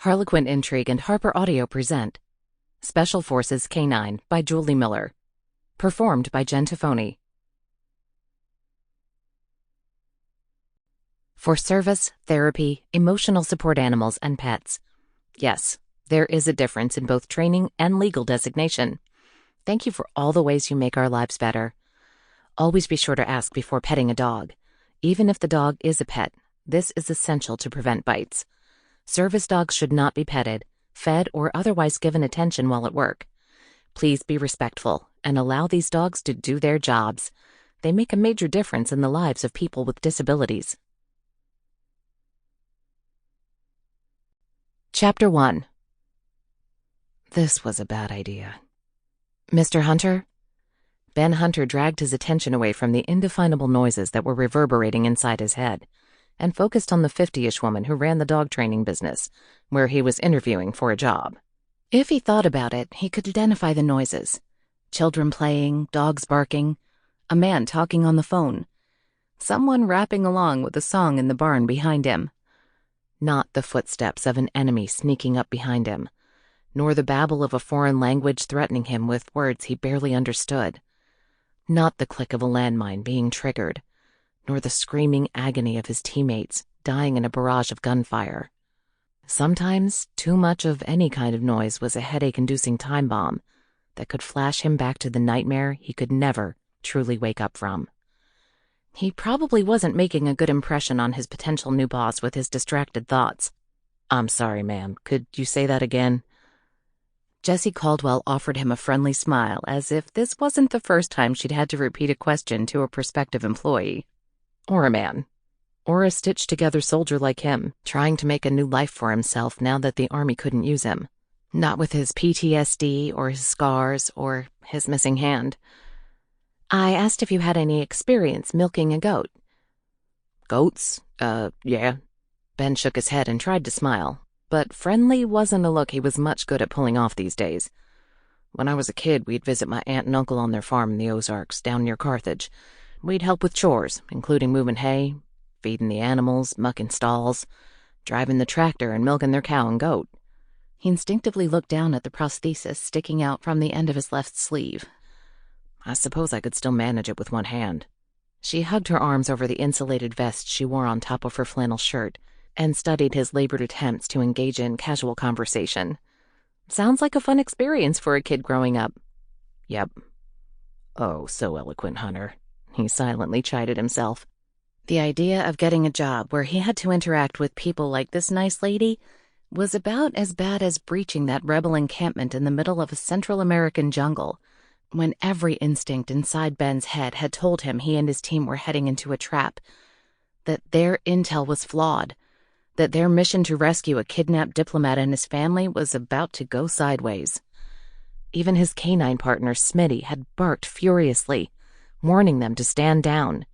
Harlequin Intrigue and HarlequinAudio present Special Forces K-9 by Julie Miller. Performed by Jen Tafoni. For service, therapy, emotional support animals, and pets. Yes, there is a difference in both training and legal designation. Thank you for all the ways you make our lives better. Always be sure to ask before petting a dog. Even if the dog is a pet, this is essential to prevent bites. Service dogs should not be petted, fed, or otherwise given attention while at work. Please be respectful and allow these dogs to do their jobs. They make a major difference in the lives of people with disabilities. Chapter 1. This was a bad idea. Mr. Hunter? Ben Hunter dragged his attention away from the indefinable noises that were reverberating inside his head and focused on the 50-ish woman who ran the dog training business, where he was interviewing for a job. If he thought about it, he could identify the noises. Children playing, dogs barking, a man talking on the phone, someone rapping along with a song in the barn behind him. Not the footsteps of an enemy sneaking up behind him, nor the babble of a foreign language threatening him with words he barely understood. Not the click of a landmine being triggered, nor the screaming agony of his teammates dying in a barrage of gunfire. Sometimes, too much of any kind of noise was a headache-inducing time bomb that could flash him back to the nightmare he could never truly wake up from. He probably wasn't making a good impression on his potential new boss with his distracted thoughts. "I'm sorry, ma'am. Could you say that again?" Jessie Caldwell offered him a friendly smile, as if this wasn't the first time she'd had to repeat a question to a prospective employee. Or a man. Or a stitched-together soldier like him, trying to make a new life for himself now that the army couldn't use him. Not with his PTSD, or his scars, or his missing hand. "I asked if you had any experience milking a goat." "Goats? Yeah." Ben shook his head and tried to smile, but friendly wasn't a look he was much good at pulling off these days. "When I was a kid, we'd visit my aunt and uncle on their farm in the Ozarks, down near Carthage. We'd help with chores, including moving hay, feeding the animals, mucking stalls, driving the tractor, and milking their cow and goat." He instinctively looked down at the prosthesis sticking out from the end of his left sleeve. "I suppose I could still manage it with one hand." She hugged her arms over the insulated vest she wore on top of her flannel shirt and studied his labored attempts to engage in casual conversation. "Sounds like a fun experience for a kid growing up." "Yep." "Oh, so eloquent, Hunter." He silently chided himself. The idea of getting a job where he had to interact with people like this nice lady was about as bad as breaching that rebel encampment in the middle of a Central American jungle, when every instinct inside Ben's head had told him he and his team were heading into a trap, that their intel was flawed, that their mission to rescue a kidnapped diplomat and his family was about to go sideways. Even his K-9 partner, Smitty, had barked furiously, warning them to stand down,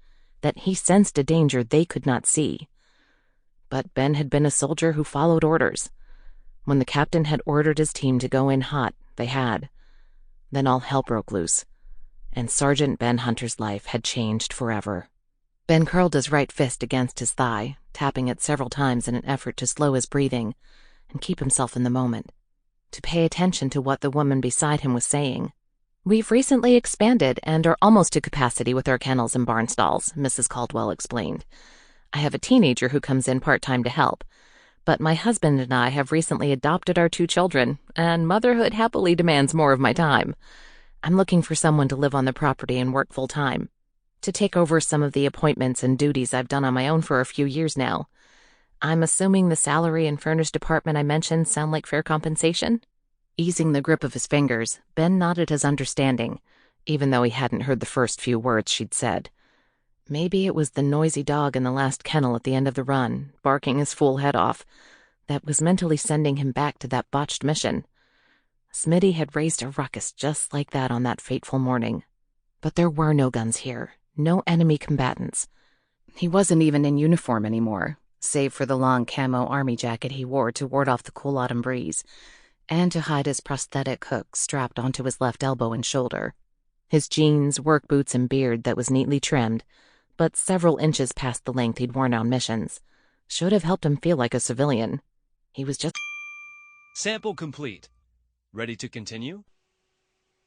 that he sensed a danger they could not see. But Ben had been a soldier who followed orders. When the captain had ordered his team to go in hot, they had. Then all hell broke loose, and Sergeant Ben Hunter's life had changed forever. Ben curled his right fist against his thigh, tapping it several times in an effort to slow his breathing and keep himself in the moment, to pay attention to what the woman beside him was saying. "We've recently expanded and are almost to capacity with our kennels and barn stalls," Mrs. Caldwell explained. "I have a teenager who comes in part-time to help, but my husband and I have recently adopted our 2 children, and motherhood happily demands more of my time. I'm looking for someone to live on the property and work full-time, to take over some of the appointments and duties I've done on my own for a few years now. I'm assuming the salary and furnished department I mentioned sound like fair compensation?" Easing the grip of his fingers, Ben nodded his understanding, even though he hadn't heard the first few words she'd said. Maybe it was the noisy dog in the last kennel at the end of the run, barking his fool head off, that was mentally sending him back to that botched mission. Smitty had raised a ruckus just like that on that fateful morning. But there were no guns here, no enemy combatants. He wasn't even in uniform anymore, save for the long camo army jacket he wore to ward off the cool autumn breeze, and to hide his prosthetic hook strapped onto his left elbow and shoulder. His jeans, work boots, and beard that was neatly trimmed, but several inches past the length he'd worn on missions, should have helped him feel like a civilian. He was just Sample complete. Ready to continue?